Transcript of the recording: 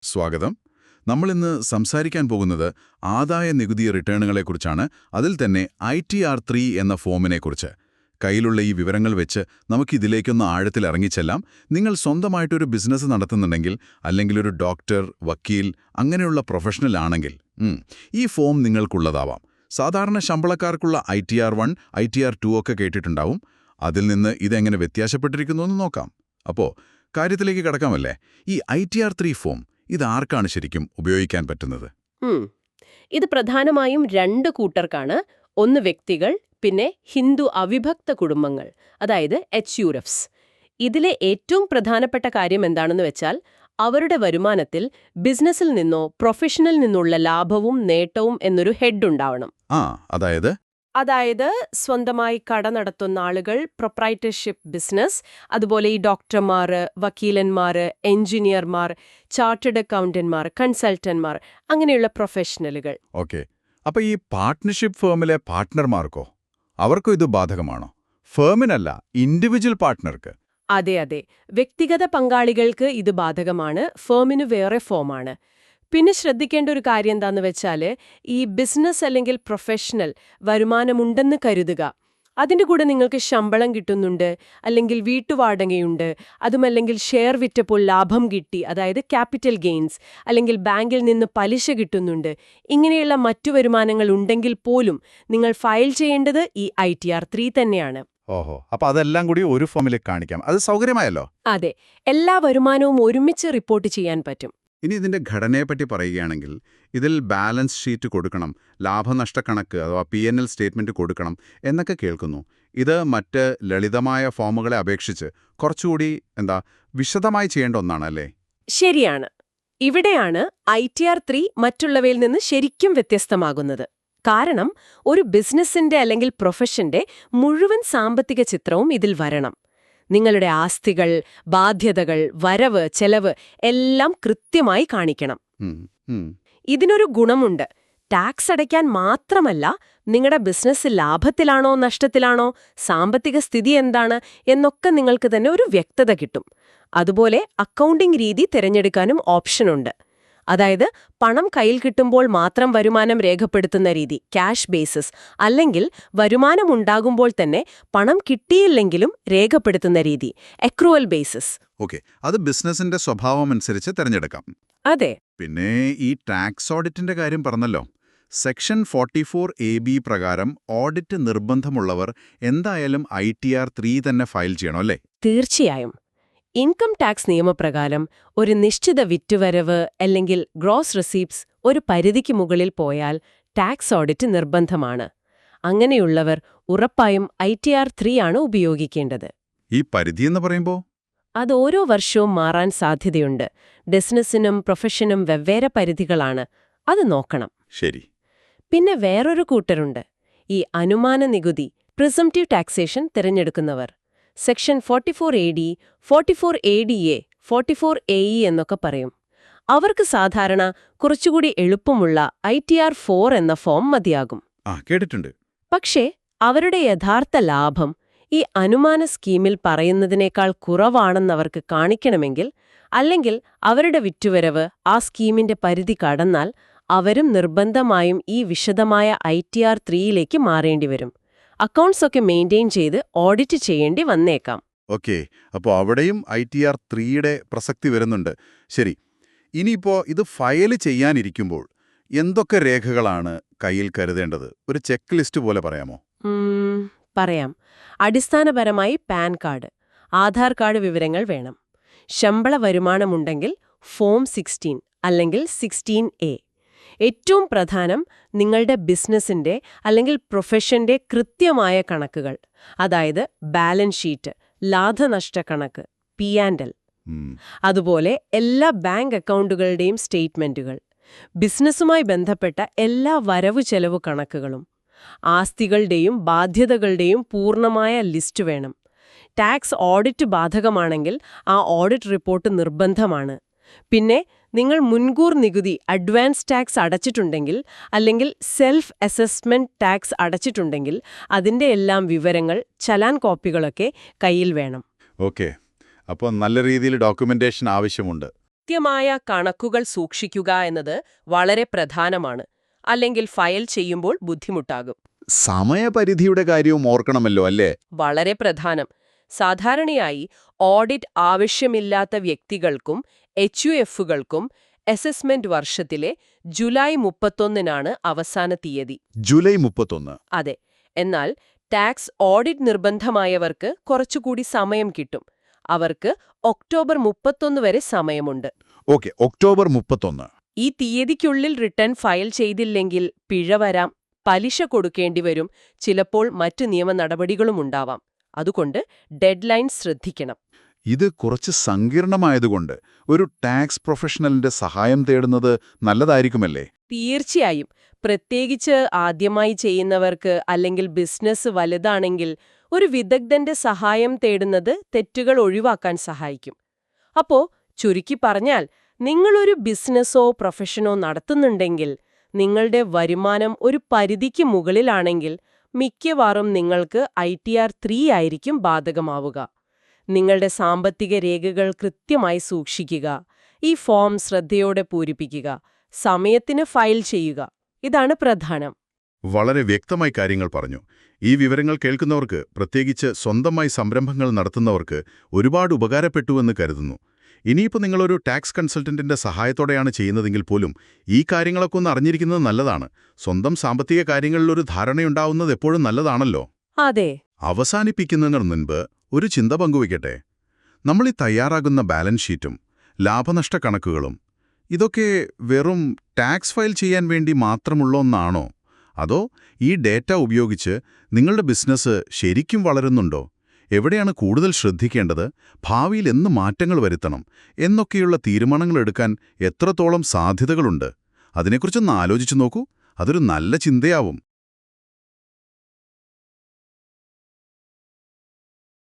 സ്വാഗതം. നമ്മളിന്ന് സംസാരിക്കാൻ പോകുന്നത് ആദായ നികുതി റിട്ടേണുകളെക്കുറിച്ചാണ്. അതിൽ തന്നെ ITR3 എന്ന ഫോമിനെക്കുറിച്ച്. കയ്യിലുള്ള ഈ വിവരങ്ങൾ വെച്ച് നമുക്കിതിലേക്കൊന്ന് ആഴത്തിൽ ഇറങ്ങിച്ചെല്ലാം. നിങ്ങൾ സ്വന്തമായിട്ടൊരു ബിസിനസ് നടത്തുന്നുണ്ടെങ്കിൽ, അല്ലെങ്കിൽ ഒരു ഡോക്ടർ, വക്കീൽ, അങ്ങനെയുള്ള പ്രൊഫഷണൽ ആണെങ്കിൽ ഈ ഫോം നിങ്ങൾക്കുള്ളതാവാം. സാധാരണ ശമ്പളക്കാർക്കുള്ള ITR1, ITR2 ഒക്കെ കേട്ടിട്ടുണ്ടാവും. അതിൽ നിന്ന് ഇതെങ്ങനെ വ്യത്യാസപ്പെട്ടിരിക്കുന്നു എന്ന് നോക്കാം. അപ്പോൾ കാര്യത്തിലേക്ക് കടക്കാമല്ലേ? ഈ ITR3 ഫോം ഇതാർക്കാണ് ശരിക്കും ഉപയോഗിക്കാൻ പറ്റുന്നത്? ഇത് പ്രധാനമായും രണ്ട് കൂട്ടർക്കാണ്. ഒന്ന് വ്യക്തികൾ, പിന്നെ ഹിന്ദു അവിഭക്ത കുടുംബങ്ങൾ, അതായത് HURFs. ഇതിലെ ഏറ്റവും പ്രധാനപ്പെട്ട കാര്യം എന്താണെന്ന് വെച്ചാൽ, അവരുടെ വരുമാനത്തിൽ ബിസിനസ്സിൽ നിന്നോ പ്രൊഫഷനിൽ നിന്നുള്ള ലാഭവും നേട്ടവും എന്നൊരു ഹെഡ് ഉണ്ടാവണം. അതായത് സ്വന്തമായി കട നടത്തുന്ന ആളുകൾ, പ്രൊപ്രൈറ്റർഷിപ്പ് ബിസിനസ്, അതുപോലെ ഈ ഡോക്ടർമാർ, വക്കീലന്മാർ, എഞ്ചിനീയർമാർ, ചാർട്ടേഡ് അക്കൗണ്ടന്റ്മാർ, കൺസൾട്ടന്റ്മാർ, അങ്ങനെയുള്ള പ്രൊഫഷണലുകൾ. ഓക്കെ. അപ്പോൾ ഈ പാർട്ട്ണർഷിപ്പ് ഫേമിലെ പാർട്ട്ണർമാർക്കോ? അവർക്കും ഇത് ബാധകമാണോ? ഫേമിനല്ല, ഇൻഡിവിജ്വൽ പാർട്ട്ണർക്ക്. അതെ. വ്യക്തിഗത പങ്കാളികൾക്ക് ഇത് ബാധകമാണ്. ഫേമിന് വേറെ ഫോമാണ്. പിന്നെ ശ്രദ്ധിക്കേണ്ട ഒരു കാര്യം എന്താന്ന് വെച്ചാൽ, ഈ ബിസിനസ് അല്ലെങ്കിൽ പ്രൊഫഷണൽ വരുമാനമുണ്ടെന്ന് കരുതുക. അതിൻ്റെ കൂടെ നിങ്ങൾക്ക് ശമ്പളം കിട്ടുന്നുണ്ട്, അല്ലെങ്കിൽ വീട്ടുവാടകയുണ്ട്, അതുമല്ലെങ്കിൽ ഷെയർ വിറ്റപ്പോൾ ലാഭം കിട്ടി, അതായത് ക്യാപിറ്റൽ ഗെയിൻസ്, അല്ലെങ്കിൽ ബാങ്കിൽ നിന്ന് പലിശ കിട്ടുന്നുണ്ട്. ഇങ്ങനെയുള്ള മറ്റു വരുമാനങ്ങൾ ഉണ്ടെങ്കിൽ പോലും നിങ്ങൾ ഫയൽ ചെയ്യേണ്ടത് ഈ ITR3 തന്നെയാണ്. ഓഹോ, അപ്പോൾ അതെല്ലാം കൂടി ഒരു ഫോമിലേക്ക് കാണിക്കാം. അത് സൗകര്യമായല്ലോ. അതെ, എല്ലാ വരുമാനവും ഒരുമിച്ച് റിപ്പോർട്ട് ചെയ്യാൻ പറ്റും. ഇനി ഇതിന്റെ ഘടനയെപ്പറ്റി പറയുകയാണെങ്കിൽ, ഇതിൽ ബാലൻസ് ഷീറ്റ് കൊടുക്കണം, ലാഭനഷ്ടക്കണക്ക് അഥവാ P&L സ്റ്റേറ്റ്മെന്റ് കൊടുക്കണം എന്നൊക്കെ കേൾക്കുന്നു. ഇത് മറ്റ് ലളിതമായ ഫോമുകളെ അപേക്ഷിച്ച് കുറച്ചുകൂടി വിശദമായി ചെയ്യേണ്ട ഒന്നാണല്ലേ? ശരിയാണ്. ഇവിടെയാണ് ITR3 മറ്റുള്ളവയിൽ നിന്ന് ശരിക്കും വ്യത്യസ്തമാകുന്നത്. കാരണം ഒരു ബിസിനസിന്റെ അല്ലെങ്കിൽ പ്രൊഫഷന്റെ മുഴുവൻ സാമ്പത്തിക ചിത്രവും ഇതിൽ വരണം. നിങ്ങളുടെ ആസ്തികൾ, ബാധ്യതകൾ, വരവ്, ചെലവ് എല്ലാം കൃത്യമായി കാണിക്കണം. ഇതിനൊരു ഗുണമുണ്ട്. ടാക്സ് അടയ്ക്കാൻ മാത്രമല്ല, നിങ്ങളുടെ ബിസിനസ് ലാഭത്തിലാണോ നഷ്ടത്തിലാണോ, സാമ്പത്തിക സ്ഥിതി എന്താണ് എന്നൊക്കെ നിങ്ങൾക്ക് തന്നെ ഒരു വ്യക്തത കിട്ടും. അതുപോലെ അക്കൗണ്ടിംഗ് രീതി തിരഞ്ഞെടുക്കാനും ഓപ്ഷനുണ്ട്. അതായത് പണം കയ്യിൽ കിട്ടുമ്പോൾ മാത്രം വരുമാനം രേഖപ്പെടുത്തുന്ന രീതി, ക്യാഷ് ബേസിസ്, അല്ലെങ്കിൽ വരുമാനമുണ്ടാകുമ്പോൾ തന്നെ പണം കിട്ടിയില്ലെങ്കിലും രേഖപ്പെടുത്തുന്ന രീതി, അക്രൂവൽ ബേസിസ്. ഓക്കെ, അത് ബിസിനസിന്റെ സ്വഭാവം അനുസരിച്ച് തിരഞ്ഞെടുക്കാം. അതെ. പിന്നെ ഈ ടാക്സ് ഓഡിറ്റിന്റെ കാര്യം പറഞ്ഞല്ലോ. സെക്ഷൻ 44AB പ്രകാരം ഓഡിറ്റ് നിർബന്ധമുള്ളവർ എന്തായാലും ITR3 തന്നെ ഫയൽ ചെയ്യണം അല്ലേ? തീർച്ചയായും. ഇൻകം ടാക്സ് നിയമപ്രകാരം ഒരു നിശ്ചിത വിറ്റുവരവ് അല്ലെങ്കിൽ ഗ്രോസ് റിസീപ്റ്റ്സ് ഒരു പരിധിക്ക് മുകളിൽ പോയാൽ ടാക്സ് ഓഡിറ്റ് നിർബന്ധമാണ്. അങ്ങനെയുള്ളവർ ഉറപ്പായും ITR3 ആണ് ഉപയോഗിക്കേണ്ടത്. ഈ പരിധിയെന്ന് പറയുമ്പോൾ അത് ഓരോ വർഷവും മാറാൻ സാധ്യതയുണ്ട്. ബിസിനസ്സിനും പ്രൊഫഷനും വെവ്വേറെ പരിധികളാണ്. അത് നോക്കണം. ശരി. പിന്നെ വേറൊരു കൂട്ടരുണ്ട്, ഈ അനുമാന നികുതി, presumptive taxation തിരഞ്ഞെടുക്കുന്നവർ. Section 44AD, 44ADA, 44AE എന്നൊക്കെ പറയും. അവർക്ക് സാധാരണ കുറച്ചുകൂടി എളുപ്പമുള്ള ITR4 എന്ന ഫോം മതിയാകും. കേട്ടിട്ടുണ്ട്. പക്ഷേ അവരുടെ യഥാർത്ഥ ലാഭം ഈ അനുമാന സ്കീമിൽ പറയുന്നതിനേക്കാൾ കുറവാണെന്നവർക്ക് കാണിക്കണമെങ്കിൽ, അല്ലെങ്കിൽ അവരുടെ വിറ്റുവരവ് ആ സ്കീമിന്റെ പരിധി കടന്നാൽ, അവരും നിർബന്ധമായും ഈ വിശദമായ ITR3യിലേക്ക് മാറേണ്ടിവരും. അക്കൗണ്ട്സ് ഒക്കെ മെയിൻറ്റെയിൻ ചെയ്ത് ഓഡിറ്റ് ചെയ്യേണ്ടി വന്നേക്കാം. ഓക്കെ, അപ്പോൾ അവിടെയും ITR3യുടെ പ്രസക്തി വരുന്നുണ്ട്. ശരി. ഇനിയിപ്പോൾ ഇത് ഫയൽ ചെയ്യാനിരിക്കുമ്പോൾ എന്തൊക്കെ രേഖകളാണ് കയ്യിൽ കരുതേണ്ടത്? ഒരു ചെക്ക് ലിസ്റ്റ് പോലെ പറയാമോ? പറയാം. അടിസ്ഥാനപരമായി പാൻ കാർഡ്, ആധാർ കാർഡ് വിവരങ്ങൾ വേണം. ശമ്പള വരുമാനമുണ്ടെങ്കിൽ ഫോം 16 അല്ലെങ്കിൽ 16A. ഏറ്റവും പ്രധാനം നിങ്ങളുടെ ബിസിനസിന്റെ അല്ലെങ്കിൽ പ്രൊഫഷന്റെ കൃത്യമായ കണക്കുകൾ, അതായത് ബാലൻസ് ഷീറ്റ്, ലാഭനഷ്ടക്കണക്ക്, P&L. അതുപോലെ എല്ലാ ബാങ്ക് അക്കൗണ്ടുകളുടെയും സ്റ്റേറ്റ്മെന്റുകൾ, ബിസിനസ്സുമായി ബന്ധപ്പെട്ട എല്ലാ വരവു ചെലവു കണക്കുകളും, ആസ്തികളുടെയും ബാധ്യതകളുടെയും പൂർണ്ണമായ ലിസ്റ്റ് വേണം. ടാക്സ് ഓഡിറ്റ് ബാധകമാണെങ്കിൽ ആ ഓഡിറ്റ് റിപ്പോർട്ട് നിർബന്ധമാണ്. പിന്നെ നിങ്ങൾ മുൻകൂർ നികുതി, അഡ്വാൻസ് ടാക്സ് അടച്ചിട്ടുണ്ടെങ്കിൽ, അല്ലെങ്കിൽ സെൽഫ് അസസ്മെന്റ് ടാക്സ് അടച്ചിട്ടുണ്ടെങ്കിൽ അതിന്റെ എല്ലാം വിവരങ്ങൾ, ചലാൻ കോപ്പികളൊക്കെ കയ്യിൽ വേണം. ഓക്കെ, അപ്പോൾ നല്ല രീതിയിൽ ഡോക്യുമെന്റേഷൻ ആവശ്യമുണ്ട്. കൃത്യമായ കണക്കുകൾ സൂക്ഷിക്കുക എന്നത് വളരെ പ്രധാനമാണ്. അല്ലെങ്കിൽ ഫയൽ ചെയ്യുമ്പോൾ ബുദ്ധിമുട്ടാകും. സമയപരിധിയുടെ കാര്യവും ഓർക്കണമല്ലോ അല്ലേ? വളരെ പ്രധാനം. സാധാരണയായി ഓഡിറ്റ് ആവശ്യമില്ലാത്ത വ്യക്തികൾക്കും HUFകൾക്കും അസസ്മെന്റ് വർഷത്തിലെ ജൂലൈ 31-നാണ് അവസാന തീയതി. ജൂലൈ 31. അതെ. എന്നാൽ ടാക്സ് ഓഡിറ്റ് നിർബന്ധമായവർക്ക് കുറച്ചുകൂടി സമയം കിട്ടും. അവർക്ക് ഒക്ടോബർ 31 വരെ സമയമുണ്ട്. Okay, October 31. ഈ തീയതിക്കുള്ളിൽ റിട്ടേൺ ഫയൽ ചെയ്തില്ലെങ്കിൽ പിഴ വരാം, പലിശ കൊടുക്കേണ്ടി വരും, ചിലപ്പോൾ മറ്റ് നിയമ നടപടികളും ഉണ്ടാവാം. അതുകൊണ്ട് ഡെഡ്ലൈൻ ശ്രദ്ധിക്കണം. ഇത് കുറച്ച് സങ്കീർണമായതുകൊണ്ട് ഒരു ടാക്സ് പ്രൊഫഷണലിന്റെ സഹായം തേടുന്നത് നല്ലതായിരിക്കുമല്ലേ? തീർച്ചയായും. പ്രത്യേകിച്ച് ആദ്യമായി ചെയ്യുന്നവർക്ക് അല്ലെങ്കിൽ ബിസിനസ് വലുതാണെങ്കിൽ ഒരു വിദഗ്ധന്റെ സഹായം തേടുന്നത് തെറ്റുകൾ ഒഴിവാക്കാൻ സഹായിക്കും. അപ്പോ ചുരുക്കി പറഞ്ഞാൽ, നിങ്ങളൊരു ബിസിനസ്സോ പ്രൊഫഷനോ നടത്തുന്നുണ്ടെങ്കിൽ നിങ്ങളുടെ വരുമാനം ഒരു പരിധിക്ക് മുകളിലാണെങ്കിൽ മിക്കവാറും നിങ്ങൾക്ക് ITR 3 ആയിരിക്കും ബാധകമാവുക. നിങ്ങളുടെ സാമ്പത്തിക രേഖകൾ കൃത്യമായി സൂക്ഷിക്കുക, ഈ ഫോം ശ്രദ്ധയോടെ പൂരിപ്പിക്കുക, സമയത്തിന് ഫയൽ ചെയ്യുക. ഇതാണ് പ്രധാനം. വളരെ വ്യക്തമായി കാര്യങ്ങൾ പറഞ്ഞു. ഈ വിവരങ്ങൾ കേൾക്കുന്നവർക്ക്, പ്രത്യേകിച്ച് സ്വന്തമായി സംരംഭങ്ങൾ നടത്തുന്നവർക്ക് ഒരുപാട് ഉപകാരപ്പെട്ടുവെന്ന് കരുതുന്നു. ഇനിയിപ്പോൾ നിങ്ങളൊരു ടാക്സ് കൺസൾട്ടന്റിന്റെ സഹായത്തോടെയാണ് ചെയ്യുന്നതെങ്കിൽ പോലും ഈ കാര്യങ്ങളൊക്കെ ഒന്ന് അറിഞ്ഞിരിക്കുന്നത് നല്ലതാണ്. സ്വന്തം സാമ്പത്തിക കാര്യങ്ങളിലൊരു ധാരണയുണ്ടാവുന്നത് എപ്പോഴും നല്ലതാണല്ലോ. അതെ. അവസാനിപ്പിക്കുന്നതിന് മുൻപ് ഒരു ചിന്ത പങ്കുവയ്ക്കട്ടെ. നമ്മളീ തയ്യാറാകുന്ന ബാലൻസ് ഷീറ്റും ലാഭനഷ്ട കണക്കുകളും ഇതൊക്കെ വെറും ടാക്സ് ഫയൽ ചെയ്യാൻ വേണ്ടി മാത്രമുള്ള ഒന്നാണോ? അതോ ഈ ഡേറ്റ ഉപയോഗിച്ച് നിങ്ങളുടെ ബിസിനസ് ശരിക്കും വളരുന്നുണ്ടോ? എവിടെയാണ് കൂടുതൽ ശ്രദ്ധിക്കേണ്ടത്? ഭാവിയിൽ എന്ത് മാറ്റങ്ങൾ വരുത്തണം എന്നൊക്കെയുള്ള തീരുമാനങ്ങളെടുക്കാൻ എത്രത്തോളം സാധ്യതകളുണ്ട്? അതിനെക്കുറിച്ചൊന്ന് ആലോചിച്ചു നോക്കൂ. അതൊരു നല്ല ചിന്തയാവും.